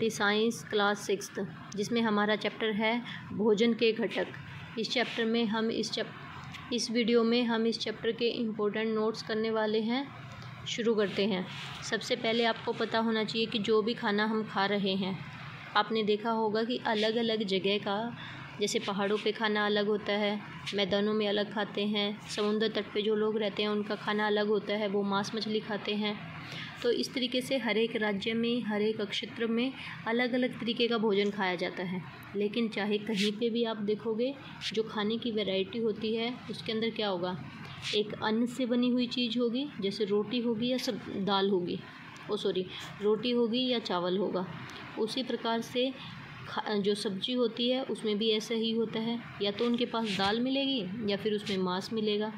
NCERT science class 6th, जिसमें हमारा chapter है भोजन के घटक। इस चैप्टर में हम इस वीडियो में हम इस चैप्टर के इम्पोर्टेंट नोट्स करने वाले हैं। शुरू करते हैं। सबसे पहले आपको पता होना चाहिए कि जो भी खाना हम खा रहे हैं, आपने देखा होगा कि अलग अलग जगह का, जैसे पहाड़ों पे खाना अलग होता है, मैदानों में अलग खाते हैं, समुद्र तट पे जो लोग रहते हैं उनका खाना अलग होता है, वो मांस मछली खाते हैं। तो इस तरीके से हर एक राज्य में, हर एक क्षेत्र में अलग अलग तरीके का भोजन खाया जाता है। लेकिन चाहे कहीं पे भी आप देखोगे, जो खाने की वैरायटी होती है उसके अंदर क्या होगा, एक अन्न से बनी हुई चीज़ होगी, जैसे रोटी होगी या दाल होगी, रोटी होगी या चावल होगा। उसी प्रकार से जो सब्जी होती है उसमें भी ऐसा ही होता है, या तो उनके पास दाल मिलेगी या फिर उसमें मांस मिलेगा।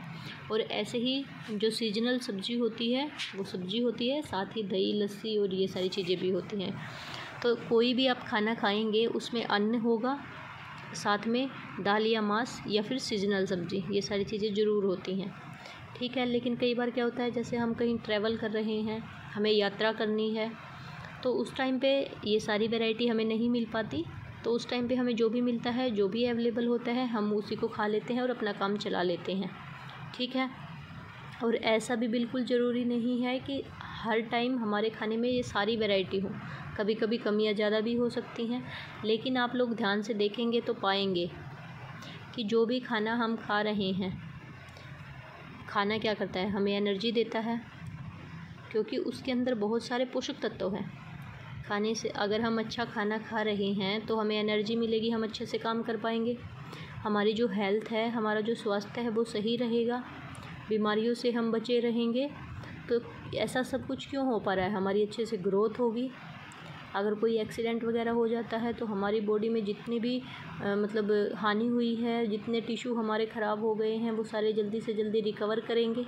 और ऐसे ही जो सीजनल सब्जी होती है वो सब्जी होती है, साथ ही दही लस्सी और ये सारी चीज़ें भी होती हैं। तो कोई भी आप खाना खाएंगे उसमें अन्न होगा, साथ में दाल या मांस या फिर सीजनल सब्जी, ये सारी चीज़ें ज़रूर होती हैं। ठीक है। लेकिन कई बार क्या होता है, जैसे हम कहीं ट्रैवल कर रहे हैं, हमें यात्रा करनी है, तो उस टाइम पे ये सारी वैरायटी हमें नहीं मिल पाती। तो उस टाइम पे हमें जो भी मिलता है, जो भी अवेलेबल होता है, हम उसी को खा लेते हैं और अपना काम चला लेते हैं। ठीक है। और ऐसा भी बिल्कुल ज़रूरी नहीं है कि हर टाइम हमारे खाने में ये सारी वैरायटी हो, कभी कभी कमियाँ ज़्यादा भी हो सकती हैं। लेकिन आप लोग ध्यान से देखेंगे तो पाएंगे कि जो भी खाना हम खा रहे हैं, खाना क्या करता है, हमें एनर्जी देता है, क्योंकि उसके अंदर बहुत सारे पोषक तत्व हैं। खाने से अगर हम अच्छा खाना खा रहे हैं तो हमें एनर्जी मिलेगी, हम अच्छे से काम कर पाएंगे, हमारी जो हेल्थ है, हमारा जो स्वास्थ्य है वो सही रहेगा, बीमारियों से हम बचे रहेंगे। तो ऐसा सब कुछ क्यों हो पा रहा है, हमारी अच्छे से ग्रोथ होगी। अगर कोई एक्सीडेंट वगैरह हो जाता है तो हमारी बॉडी में जितनी भी मतलब हानि हुई है, जितने टिश्यू हमारे ख़राब हो गए हैं, वो सारे जल्दी से जल्दी रिकवर करेंगे।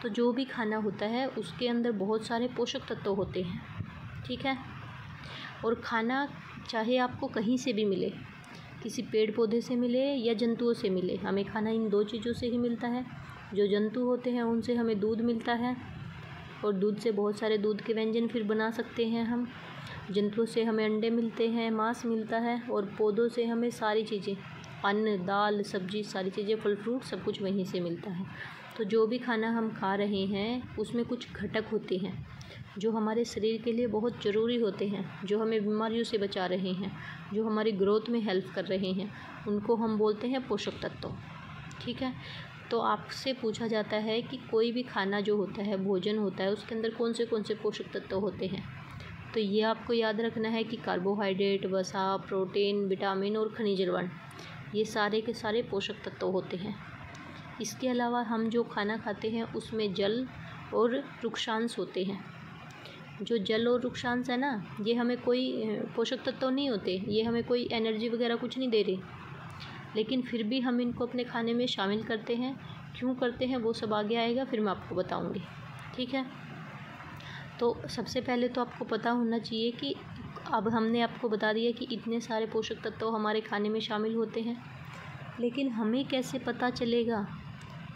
तो जो भी खाना होता है उसके अंदर बहुत सारे पोषक तत्व होते हैं। ठीक है। और खाना चाहे आपको कहीं से भी मिले, किसी पेड़ पौधे से मिले या जंतुओं से मिले, हमें खाना इन दो चीज़ों से ही मिलता है। जो जंतु होते हैं उनसे हमें दूध मिलता है, और दूध से बहुत सारे दूध के व्यंजन फिर बना सकते हैं हम। जंतुओं से हमें अंडे मिलते हैं, मांस मिलता है, और पौधों से हमें सारी चीज़ें, अन्न, दाल, सब्जी, सारी चीज़ें, फल फ्रूट, सब कुछ वहीं से मिलता है। तो जो भी खाना हम खा रहे हैं उसमें कुछ घटक होते हैं जो हमारे शरीर के लिए बहुत ज़रूरी होते हैं, जो हमें बीमारियों से बचा रहे हैं, जो हमारी ग्रोथ में हेल्प कर रहे हैं, उनको हम बोलते हैं पोषक तत्व। ठीक है। तो आपसे पूछा जाता है कि कोई भी खाना जो होता है, भोजन होता है, उसके अंदर कौन से पोषक तत्व होते हैं। तो ये आपको याद रखना है कि कार्बोहाइड्रेट, वसा, प्रोटीन, विटामिन और खनिज लवण, ये सारे के सारे पोषक तत्व होते हैं। इसके अलावा हम जो खाना खाते हैं उसमें जल और रुक्षांश होते हैं। जो जल और रुक्षांश है ना, ये हमें कोई पोषक तत्व नहीं होते, ये हमें कोई एनर्जी वगैरह कुछ नहीं दे रहे, लेकिन फिर भी हम इनको अपने खाने में शामिल करते हैं। क्यों करते हैं वो सब आगे आएगा, फिर मैं आपको बताऊंगी। ठीक है। तो सबसे पहले तो आपको पता होना चाहिए कि अब हमने आपको बता दिया कि इतने सारे पोषक तत्व हमारे खाने में शामिल होते हैं, लेकिन हमें कैसे पता चलेगा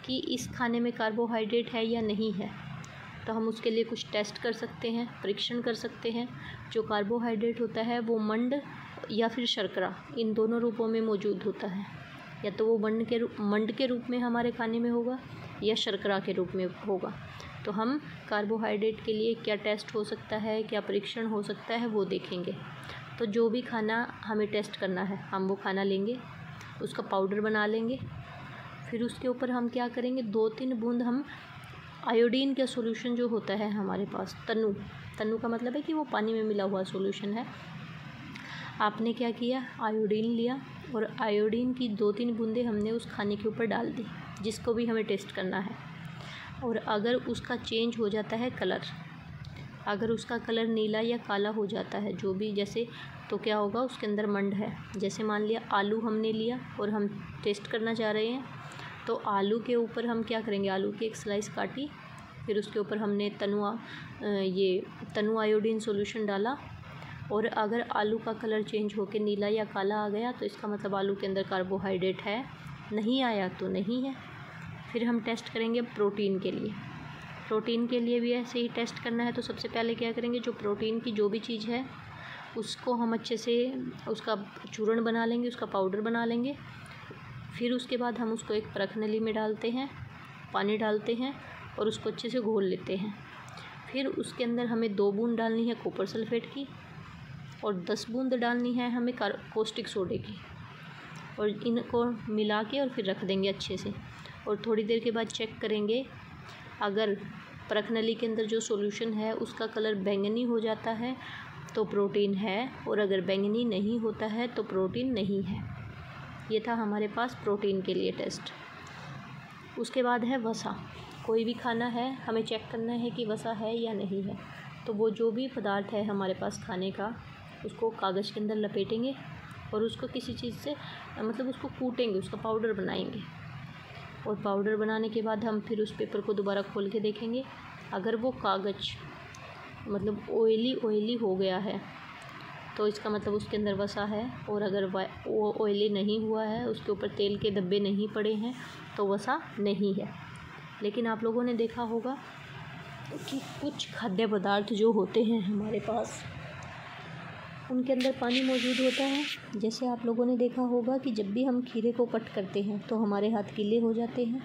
कि इस खाने में कार्बोहाइड्रेट है या नहीं है। तो हम उसके लिए कुछ टेस्ट कर सकते हैं, परीक्षण कर सकते हैं। जो कार्बोहाइड्रेट होता है वो मंड या फिर शर्करा, इन दोनों रूपों में मौजूद होता है। या तो वो मंड के रूप में हमारे खाने में होगा या शर्करा के रूप में होगा। तो हम कार्बोहाइड्रेट के लिए क्या टेस्ट हो सकता है, क्या परीक्षण हो सकता है, वो देखेंगे। तो जो भी खाना हमें टेस्ट करना है, हम वो खाना लेंगे, उसका पाउडर बना लेंगे, फिर उसके ऊपर हम क्या करेंगे, 2-3 बूंद हम आयोडीन का सॉल्यूशन जो होता है हमारे पास, तन्नू का मतलब है कि वो पानी में मिला हुआ सॉल्यूशन है। आपने क्या किया, आयोडीन लिया और आयोडीन की 2-3 बूंदें हमने उस खाने के ऊपर डाल दी, जिसको भी हमें टेस्ट करना है। और अगर उसका चेंज हो जाता है कलर, अगर उसका कलर नीला या काला हो जाता है, जो भी जैसे, तो क्या होगा, उसके अंदर मंड है। जैसे मान लिया आलू हमने लिया और हम टेस्ट करना चाह रहे हैं, तो आलू के ऊपर हम क्या करेंगे, आलू की एक स्लाइस काटी, फिर उसके ऊपर हमने तनु आयोडीन सॉल्यूशन डाला, और अगर आलू का कलर चेंज होकर नीला या काला आ गया तो इसका मतलब आलू के अंदर कार्बोहाइड्रेट है, नहीं आया तो नहीं है। फिर हम टेस्ट करेंगे प्रोटीन के लिए। प्रोटीन के लिए भी ऐसे ही टेस्ट करना है। तो सबसे पहले क्या करेंगे, जो प्रोटीन की जो भी चीज़ है उसको हम अच्छे से उसका चूर्ण बना लेंगे, उसका पाउडर बना लेंगे। फिर उसके बाद हम उसको एक परख नली में डालते हैं, पानी डालते हैं और उसको अच्छे से घोल लेते हैं। फिर उसके अंदर हमें 2 बूंद डालनी है कॉपर सल्फेट की और 10 बूंद डालनी है हमें कॉस्टिक सोडे की, और इनको मिला के और फिर रख देंगे अच्छे से। और थोड़ी देर के बाद चेक करेंगे, अगर परख नली के अंदर जो सॉल्यूशन है उसका कलर बैंगनी हो जाता है तो प्रोटीन है, और अगर बैंगनी नहीं होता है तो प्रोटीन नहीं है। ये था हमारे पास प्रोटीन के लिए टेस्ट। उसके बाद है वसा। कोई भी खाना है, हमें चेक करना है कि वसा है या नहीं है। तो वो जो भी पदार्थ है हमारे पास खाने का, उसको कागज़ के अंदर लपेटेंगे और उसको किसी चीज़ से मतलब उसको कूटेंगे, उसका पाउडर बनाएंगे। और पाउडर बनाने के बाद हम फिर उस पेपर को दोबारा खोल के देखेंगे। अगर वो कागज़ मतलब ऑयली हो गया है तो इसका मतलब उसके अंदर वसा है, और अगर वो ऑयली नहीं हुआ है, उसके ऊपर तेल के धब्बे नहीं पड़े हैं, तो वसा नहीं है। लेकिन आप लोगों ने देखा होगा कि कुछ खाद्य पदार्थ जो होते हैं हमारे पास, उनके अंदर पानी मौजूद होता है। जैसे आप लोगों ने देखा होगा कि जब भी हम खीरे को कट करते हैं तो हमारे हाथ गीले हो जाते हैं,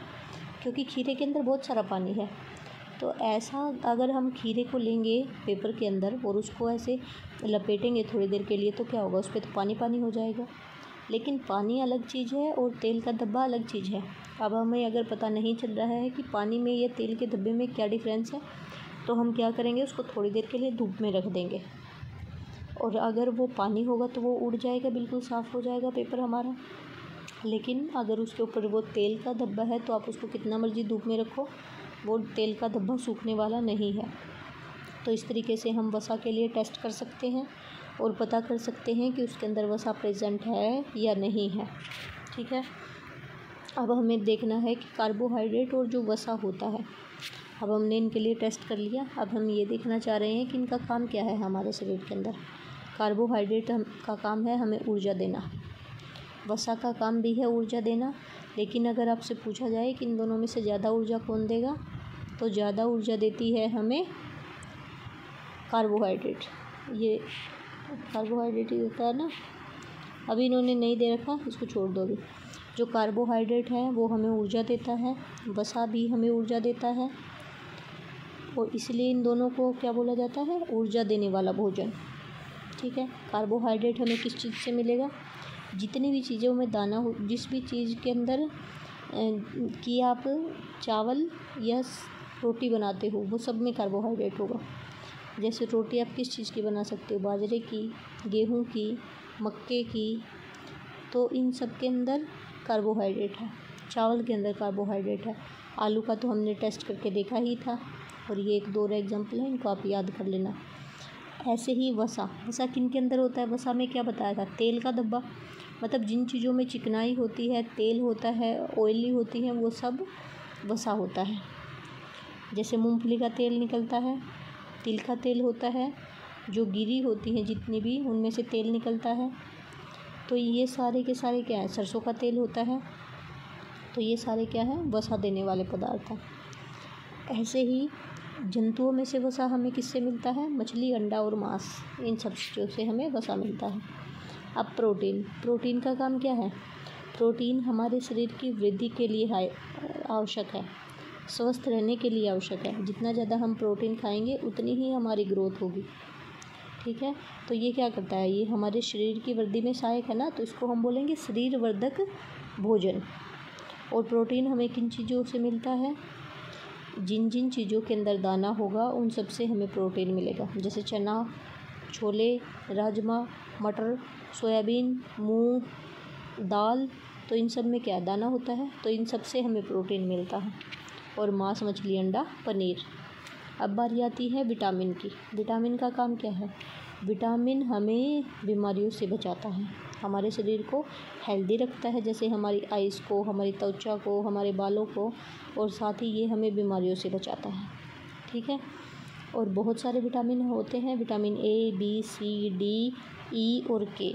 क्योंकि खीरे के अंदर बहुत सारा पानी है। तो ऐसा अगर हम खीरे को लेंगे पेपर के अंदर और उसको ऐसे लपेटेंगे थोड़ी देर के लिए, तो क्या होगा, उस पर तो पानी पानी हो जाएगा। लेकिन पानी अलग चीज़ है और तेल का धब्बा अलग चीज़ है। अब हमें अगर पता नहीं चल रहा है कि पानी में या तेल के धब्बे में क्या डिफरेंस है, तो हम क्या करेंगे, उसको थोड़ी देर के लिए धूप में रख देंगे, और अगर वो पानी होगा तो वो उड़ जाएगा, बिल्कुल साफ़ हो जाएगा पेपर हमारा। लेकिन अगर उसके ऊपर वो तेल का धब्बा है तो आप उसको कितना मर्ज़ी धूप में रखो, वो तेल का धब्बा सूखने वाला नहीं है। तो इस तरीके से हम वसा के लिए टेस्ट कर सकते हैं और पता कर सकते हैं कि उसके अंदर वसा प्रेजेंट है या नहीं है। ठीक है, अब हमें देखना है कि कार्बोहाइड्रेट और जो वसा होता है, अब हमने इनके लिए टेस्ट कर लिया। अब हम ये देखना चाह रहे हैं कि इनका काम क्या है हमारे शरीर के अंदर। कार्बोहाइड्रेट का काम है हमें ऊर्जा देना, वसा का काम भी है ऊर्जा देना। लेकिन अगर आपसे पूछा जाए कि इन दोनों में से ज़्यादा ऊर्जा कौन देगा, तो ज़्यादा ऊर्जा देती है हमें कार्बोहाइड्रेट। ये कार्बोहाइड्रेट ही होता है ना, अभी इन्होंने नहीं दे रखा, इसको छोड़ दो। अभी जो कार्बोहाइड्रेट है वो हमें ऊर्जा देता है, वसा भी हमें ऊर्जा देता है, और इसलिए इन दोनों को क्या बोला जाता है, ऊर्जा देने वाला भोजन। ठीक है, कार्बोहाइड्रेट हमें किस चीज़ से मिलेगा, जितनी भी चीज़ों में दाना हो, जिस भी चीज़ के अंदर कि आप चावल या रोटी बनाते हो, वो सब में कार्बोहाइड्रेट होगा। जैसे रोटी आप किस चीज़ की बना सकते हो, बाजरे की, गेहूं की, मक्के की, तो इन सब के अंदर कार्बोहाइड्रेट है। चावल के अंदर कार्बोहाइड्रेट है। आलू का तो हमने टेस्ट करके देखा ही था, और ये 1-2 एग्जाम्पल हैं, इनको आप याद कर लेना। ऐसे ही वसा किन के अंदर होता है, वसा में क्या बताया था, तेल का धब्बा, मतलब जिन चीज़ों में चिकनाई होती है, तेल होता है, ऑयली होती है, वो सब वसा होता है। जैसे मूंगफली का तेल निकलता है, तिल का तेल होता है, जो गिरी होती हैं जितनी भी, उनमें से तेल निकलता है। तो ये सारे के सारे क्या है, सरसों का तेल होता है। तो ये सारे क्या हैं, वसा देने वाले पदार्थ हैं। ऐसे ही जंतुओं में से वसा हमें किससे मिलता है, मछली, अंडा और मांस, इन सब चीज़ों से हमें वसा मिलता है। अब प्रोटीन का काम क्या है, प्रोटीन हमारे शरीर की वृद्धि के लिए आवश्यक है, स्वस्थ रहने के लिए आवश्यक है। जितना ज़्यादा हम प्रोटीन खाएंगे उतनी ही हमारी ग्रोथ होगी। ठीक है, तो ये क्या करता है, ये हमारे शरीर की वृद्धि में सहायक है ना, तो इसको हम बोलेंगे शरीर वर्धक भोजन। और प्रोटीन हमें किन चीज़ों से मिलता है, जिन जिन चीज़ों के अंदर दाना होगा उन सब से हमें प्रोटीन मिलेगा। जैसे चना, छोले, राजमा, मटर, सोयाबीन, मूंग, दाल, तो इन सब में क्या दाना होता है, तो इन सब से हमें प्रोटीन मिलता है। और मांस, मछली, अंडा, पनीर। अब बारी आती है विटामिन की। विटामिन का काम क्या है, विटामिन हमें बीमारियों से बचाता है, हमारे शरीर को हेल्दी रखता है, जैसे हमारी आइज़ को, हमारी त्वचा को, हमारे बालों को, और साथ ही ये हमें बीमारियों से बचाता है। ठीक है, और बहुत सारे विटामिन होते हैं, vitamin A, B, C, D, E और के,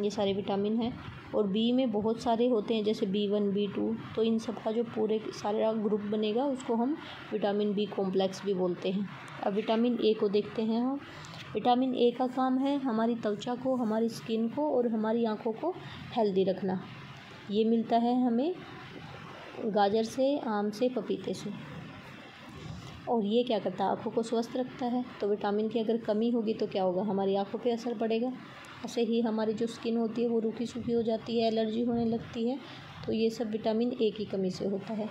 ये सारे विटामिन हैं। और बी में बहुत सारे होते हैं, जैसे B1, B2, तो इन सब का जो पूरे सारा ग्रुप बनेगा उसको हम विटामिन बी कॉम्प्लेक्स भी बोलते हैं। अब विटामिन ए को देखते हैं हम। विटामिन ए का काम है हमारी त्वचा को, हमारी स्किन को और हमारी आँखों को हेल्दी रखना। ये मिलता है हमें गाजर से, आम से, पपीते से। और ये क्या करता है, आँखों को स्वस्थ रखता है। तो विटामिन की अगर कमी होगी तो क्या होगा, हमारी आँखों पे असर पड़ेगा। ऐसे ही हमारी जो स्किन होती है वो रूखी सूखी हो जाती है, एलर्जी होने लगती है। तो ये सब विटामिन ए की कमी से होता है।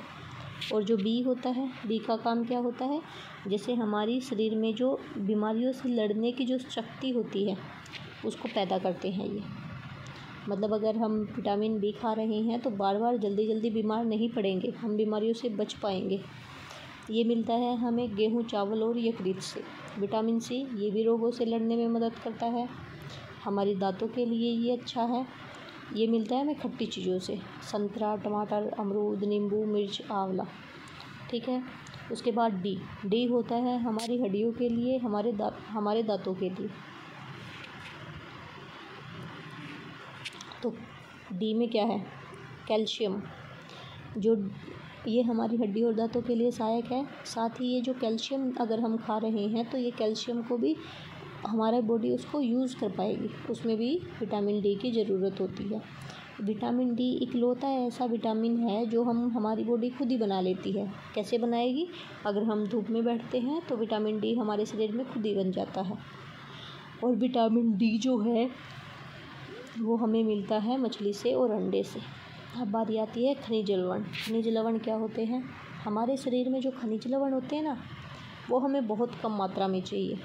और जो बी होता है, बी का काम क्या होता है, जैसे हमारी शरीर में जो बीमारियों से लड़ने की जो शक्ति होती है उसको पैदा करते हैं ये। मतलब अगर हम विटामिन बी खा रहे हैं तो बार बार जल्दी जल्दी बीमार नहीं पड़ेंगे, हम बीमारियों से बच पाएंगे। ये मिलता है हमें गेहूँ, चावल और यकृत से। विटामिन सी ये भी रोगों से लड़ने में मदद करता है। हमारे दांतों के लिए ये अच्छा है। ये मिलता है हमें खट्टी चीज़ों से, संतरा, टमाटर, अमरूद, नींबू, मिर्च, आंवला। ठीक है। उसके बाद डी होता है हमारी हड्डियों के लिए, हमारे दांतों के लिए। तो डी में क्या है, कैल्शियम, जो ये हमारी हड्डी और दांतों के लिए सहायक है। साथ ही ये जो कैल्शियम अगर हम खा रहे हैं तो ये कैल्शियम को भी हमारा बॉडी उसको यूज़ कर पाएगी, उसमें भी विटामिन डी की ज़रूरत होती है। विटामिन डी इकलौता ऐसा विटामिन है जो हमारी बॉडी खुद ही बना लेती है। कैसे बनाएगी, अगर हम धूप में बैठते हैं तो विटामिन डी हमारे शरीर में खुद ही बन जाता है। और विटामिन डी जो है वो हमें मिलता है मछली से और अंडे से। अब बारी आती है खनिज लवण। खनिज लवण क्या होते हैं, हमारे शरीर में जो खनिज लवण होते हैं ना वो हमें बहुत कम मात्रा में चाहिए।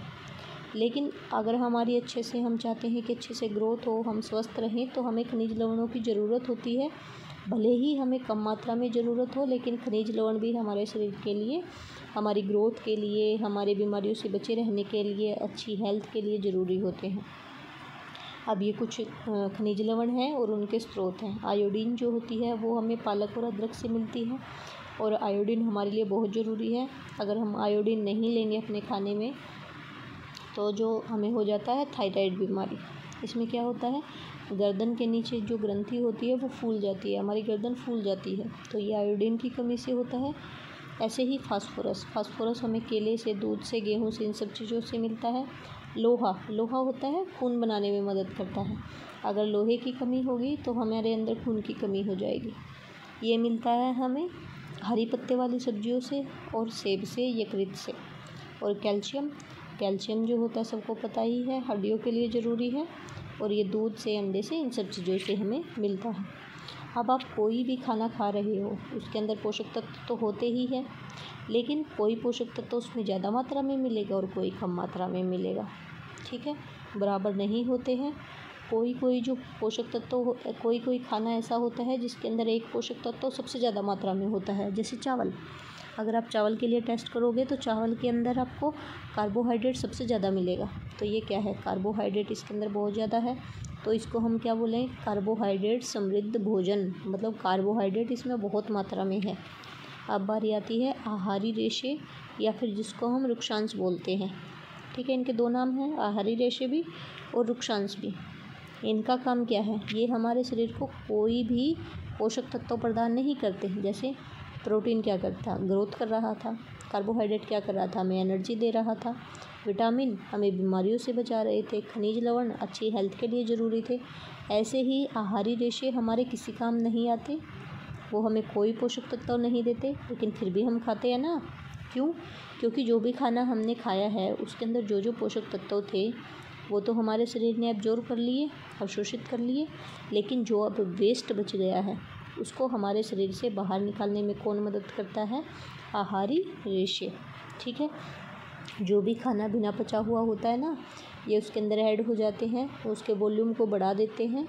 लेकिन अगर हमारी अच्छे से, हम चाहते हैं कि अच्छे से ग्रोथ हो, हम स्वस्थ रहें, तो हमें खनिज लवणों की ज़रूरत होती है। भले ही हमें कम मात्रा में ज़रूरत हो, लेकिन खनिज लवण भी हमारे शरीर के लिए, हमारी ग्रोथ के लिए, हमारे बीमारियों से बचे रहने के लिए, अच्छी हेल्थ के लिए ज़रूरी होते हैं। अब ये कुछ खनिज लवण हैं और उनके स्रोत हैं। आयोडीन जो होती है वो हमें पालक और अदरक से मिलती है, और आयोडीन हमारे लिए बहुत ज़रूरी है। अगर हम आयोडीन नहीं लेंगे अपने खाने में तो जो हमें हो जाता है थायराइड बीमारी। इसमें क्या होता है, गर्दन के नीचे जो ग्रंथि होती है वो फूल जाती है, हमारी गर्दन फूल जाती है, तो ये आयोडीन की कमी से होता है। ऐसे ही फास्फोरस हमें केले से, दूध से, गेहूँ से, इन सब चीज़ों से मिलता है। लोहा होता है, खून बनाने में मदद करता है। अगर लोहे की कमी होगी तो हमारे अंदर खून की कमी हो जाएगी। ये मिलता है हमें हरी पत्ते वाली सब्जियों से और सेब से, यकृत से। और कैल्शियम जो होता है सबको पता ही है, हड्डियों के लिए ज़रूरी है, और ये दूध से, अंडे से, इन सब चीज़ों से हमें मिलता है। अब आप कोई भी खाना खा रहे हो उसके अंदर पोषक तत्व तो होते ही हैं, लेकिन कोई पोषक तत्व उसमें ज़्यादा मात्रा में मिलेगा और कोई कम मात्रा में मिलेगा। ठीक है, बराबर नहीं होते हैं। कोई जो पोषक तत्व, कोई खाना ऐसा होता है जिसके अंदर एक पोषक तत्व सबसे ज़्यादा मात्रा में होता है, जैसे चावल। अगर आप चावल के लिए टेस्ट करोगे तो चावल के अंदर आपको कार्बोहाइड्रेट सबसे ज़्यादा मिलेगा। तो ये क्या है, कार्बोहाइड्रेट इसके अंदर बहुत ज़्यादा है, तो इसको हम क्या बोलें, कार्बोहाइड्रेट समृद्ध भोजन, मतलब कार्बोहाइड्रेट इसमें बहुत मात्रा में है। अब बारी आती है आहारी रेशे, या फिर जिसको हम रुक्षांश बोलते हैं। ठीक है, इनके दो नाम हैं, आहारी रेशे भी और रुक्षांश भी। इनका काम क्या है, ये हमारे शरीर को कोई भी पोषक तत्व प्रदान नहीं करते। जैसे प्रोटीन क्या करता, ग्रोथ कर रहा था। कार्बोहाइड्रेट क्या कर रहा था, हमें एनर्जी दे रहा था। विटामिन हमें बीमारियों से बचा रहे थे। खनिज लवण अच्छी हेल्थ के लिए ज़रूरी थे। ऐसे ही आहारी रेशे हमारे किसी काम नहीं आते, वो हमें कोई पोषक तत्व नहीं देते, लेकिन फिर भी हम खाते हैं ना। क्यों, क्योंकि जो भी खाना हमने खाया है उसके अंदर जो जो पोषक तत्व थे वो तो हमारे शरीर ने एब्जॉर्ब कर लिए, अवशोषित कर लिए, लेकिन जो अब वेस्ट बच गया है उसको हमारे शरीर से बाहर निकालने में कौन मदद करता है, आहारी रेशे। ठीक है, जो भी खाना बिना पचा हुआ होता है ना, ये उसके अंदर ऐड हो जाते हैं, उसके वॉल्यूम को बढ़ा देते हैं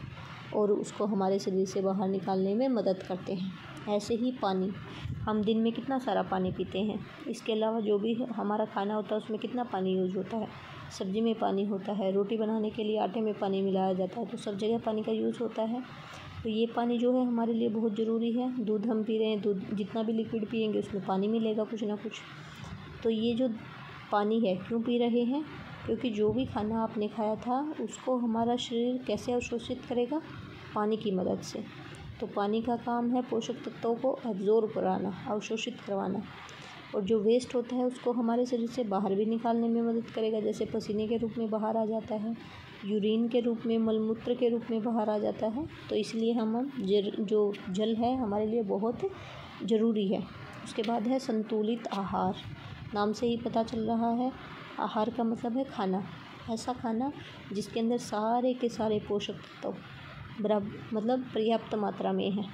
और उसको हमारे शरीर से बाहर निकालने में मदद करते हैं। ऐसे ही पानी, हम दिन में कितना सारा पानी पीते हैं। इसके अलावा जो भी हमारा खाना होता है उसमें कितना पानी यूज़ होता है। सब्ज़ी में पानी होता है, रोटी बनाने के लिए आटे में पानी मिलाया जाता है, तो सब जगह पानी का यूज़ होता है। तो ये पानी जो है हमारे लिए बहुत ज़रूरी है। दूध हम पी रहे हैं, दूध जितना भी लिक्विड पिएंगे उसमें पानी मिलेगा कुछ ना कुछ। तो ये जो पानी है क्यों पी रहे हैं, क्योंकि जो भी खाना आपने खाया था उसको हमारा शरीर कैसे अवशोषित करेगा, पानी की मदद से। तो पानी का काम है पोषक तत्वों को एब्जॉर्ब कराना, अवशोषित करवाना। और जो वेस्ट होता है उसको हमारे शरीर से बाहर भी निकालने में मदद करेगा, जैसे पसीने के रूप में बाहर आ जाता है, यूरिन के रूप में, मलमूत्र के रूप में बाहर आ जाता है। तो इसलिए हम जो जल है हमारे लिए बहुत ज़रूरी है। उसके बाद है संतुलित आहार। नाम से ही पता चल रहा है, आहार का मतलब है खाना, ऐसा खाना जिसके अंदर सारे के सारे पोषक तत्व मतलब पर्याप्त मात्रा में है।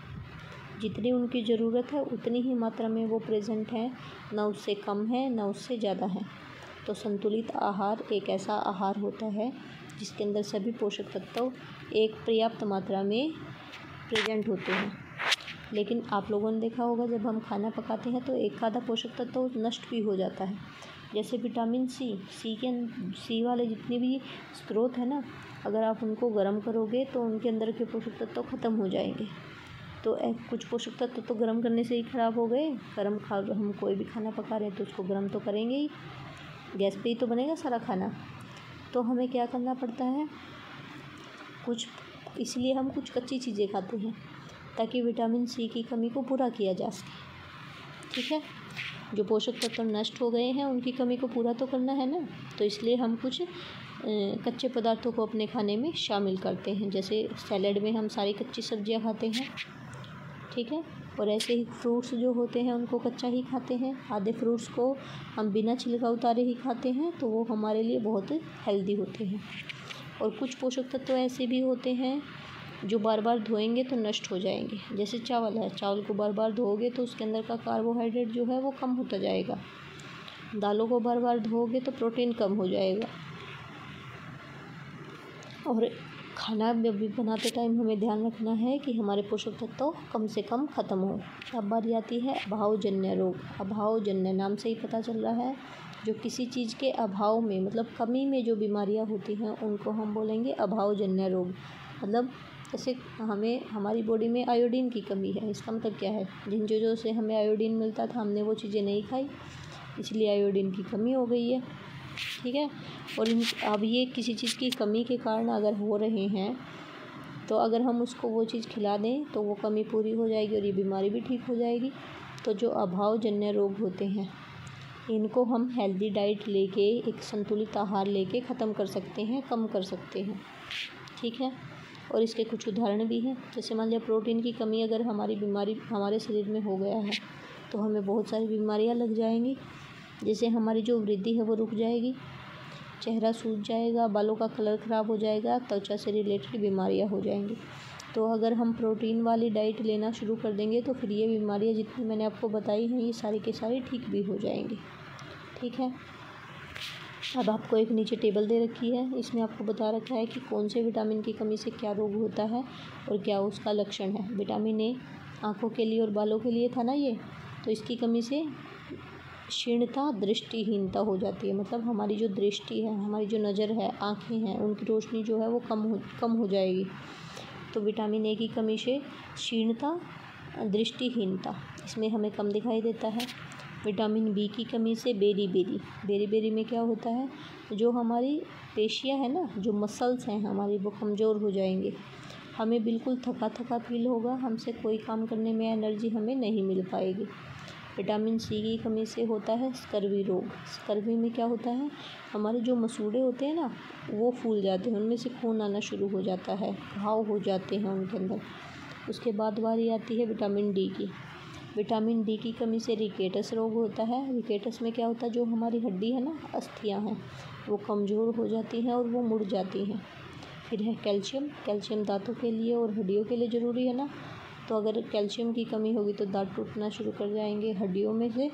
जितनी उनकी ज़रूरत है उतनी ही मात्रा में वो प्रेजेंट है, ना उससे कम है ना उससे ज़्यादा है। तो संतुलित आहार एक ऐसा आहार होता है जिसके अंदर सभी पोषक तत्व एक पर्याप्त मात्रा में प्रेजेंट होते हैं। लेकिन आप लोगों ने देखा होगा जब हम खाना पकाते हैं तो एक आधा पोषक तत्व नष्ट भी हो जाता है, जैसे विटामिन सी वाले जितने भी स्रोत है ना, अगर आप उनको गर्म करोगे तो उनके अंदर के पोषक तत्व ख़त्म हो जाएंगे। तो कुछ पोषक तत्व तो गर्म करने से ही ख़राब हो गए। हम कोई भी खाना पका रहे हैं तो उसको गर्म तो करेंगे ही, गैस पे ही तो बनेगा सारा खाना। तो हमें क्या करना पड़ता है, इसलिए हम कुछ कच्ची चीज़ें खाते हैं ताकि विटामिन सी की कमी को पूरा किया जा सके। ठीक है, जो पोषक तत्व नष्ट हो गए हैं उनकी कमी को पूरा तो करना है ना, तो इसलिए हम कुछ कच्चे पदार्थों को अपने खाने में शामिल करते हैं। जैसे सैलेड में हम सारी कच्ची सब्जियां खाते हैं, ठीक है, और ऐसे ही फ्रूट्स जो होते हैं उनको कच्चा ही खाते हैं। आधे फ्रूट्स को हम बिना छिलका उतारे ही खाते हैं, तो वो हमारे लिए बहुत हेल्दी होते हैं। और कुछ पोषक तत्व ऐसे भी होते हैं जो बार बार धोएंगे तो नष्ट हो जाएंगे, जैसे चावल है, चावल को बार बार धोओगे तो उसके अंदर का कार्बोहाइड्रेट जो है वो कम होता जाएगा। दालों को बार बार धोओगे तो प्रोटीन कम हो जाएगा। और खाना भी बनाते टाइम हमें ध्यान रखना है कि हमारे पोषक तत्व कम से कम ख़त्म हो। अब बारी आती है अभावजन्य रोग। अभावजन्य नाम से ही पता चल रहा है, जो किसी चीज़ के अभाव में मतलब कमी में जो बीमारियां होती हैं उनको हम बोलेंगे अभावजन्य रोग। मतलब जैसे हमारी बॉडी में आयोडीन की कमी है, इसका मतलब क्या है, जिन चीज़ों से हमें आयोडीन मिलता था हमने वो चीज़ें नहीं खाई, इसलिए आयोडीन की कमी हो गई है। ठीक है, और अब ये किसी चीज़ की कमी के कारण अगर हो रहे हैं तो अगर हम उसको वो चीज़ खिला दें तो वो कमी पूरी हो जाएगी और ये बीमारी भी ठीक हो जाएगी। तो जो अभावजन्य रोग होते हैं इनको हम हेल्दी डाइट लेके, एक संतुलित आहार लेके ख़त्म कर सकते हैं, कम कर सकते हैं। ठीक है, और इसके कुछ उदाहरण भी हैं। जैसे मान लिया प्रोटीन की कमी अगर हमारे शरीर में हो गया है तो हमें बहुत सारी बीमारियां लग जाएंगी। जैसे हमारी जो वृद्धि है वो रुक जाएगी, चेहरा सूज जाएगा, बालों का कलर ख़राब हो जाएगा, त्वचा से रिलेटेड बीमारियां हो जाएंगी। तो अगर हम प्रोटीन वाली डाइट लेना शुरू कर देंगे तो फिर ये बीमारियां जितनी मैंने आपको बताई हैं ये सारी के सारी ठीक भी हो जाएंगी। ठीक है, अब आपको एक नीचे टेबल दे रखी है, इसमें आपको बता रखा है कि कौन से विटामिन की कमी से क्या रोग होता है और क्या उसका लक्षण है। विटामिन ए आँखों के लिए और बालों के लिए था ना ये, तो इसकी कमी से क्षीणता, दृष्टिहीनता हो जाती है। मतलब हमारी जो दृष्टि है, हमारी जो नज़र है, आँखें हैं, उनकी रोशनी जो है वो कम हो जाएगी। तो विटामिन ए की कमी से क्षीणता, दृष्टिहीनता इसमें हमें कम दिखाई देता है। विटामिन बी की कमी से बेरी में क्या होता है, जो हमारी पेशियां हैं ना, जो मसल्स हैं हमारी, वो कमज़ोर हो जाएंगे। हमें बिल्कुल थका फील होगा, हमसे कोई काम करने में एनर्जी हमें नहीं मिल पाएगी। विटामिन सी की कमी से होता है स्कर्वी रोग। स्कर्वी में क्या होता है, हमारे जो मसूड़े होते हैं ना वो फूल जाते हैं, उनमें से खून आना शुरू हो जाता है, घाव हो जाते हैं उनके अंदर। उसके बाद बारी आती है विटामिन डी की। विटामिन डी की कमी से रिकेटस रोग होता है। रिकेटस में क्या होता है, जो हमारी हड्डी है ना, अस्थियां हैं, वो कमज़ोर हो जाती हैं और वो मुड़ जाती हैं। फिर है कैल्शियम दांतों के लिए और हड्डियों के लिए ज़रूरी है ना, तो अगर कैल्शियम की कमी होगी तो दांत टूटना शुरू कर जाएंगे, हड्डियों में से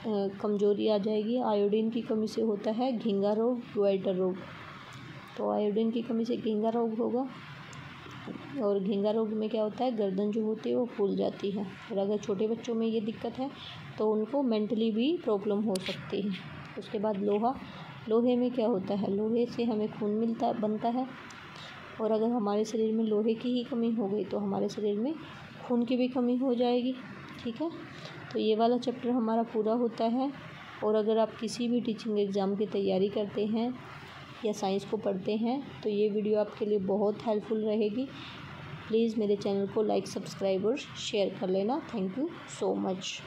कमज़ोरी आ जाएगी। आयोडीन की कमी से होता है घिंगा रोग, ग्वाइटर रोग। तो आयोडीन की कमी से घिंगा रोग होगा, और घिंगा रोग में क्या होता है, गर्दन जो होती है वो फूल जाती है। और अगर छोटे बच्चों में ये दिक्कत है तो उनको मेंटली भी प्रॉब्लम हो सकती है। उसके बाद लोहे में क्या होता है, लोहे से हमें खून बनता है, और अगर हमारे शरीर में लोहे की ही कमी हो गई तो हमारे शरीर में खून की भी कमी हो जाएगी। ठीक है, तो ये वाला चैप्टर हमारा पूरा होता है। और अगर आप किसी भी टीचिंग एग्ज़ाम की तैयारी करते हैं या साइंस को पढ़ते हैं तो ये वीडियो आपके लिए बहुत हेल्पफुल रहेगी। प्लीज़ मेरे चैनल को लाइक, सब्सक्राइब और शेयर कर लेना। Thank you so much.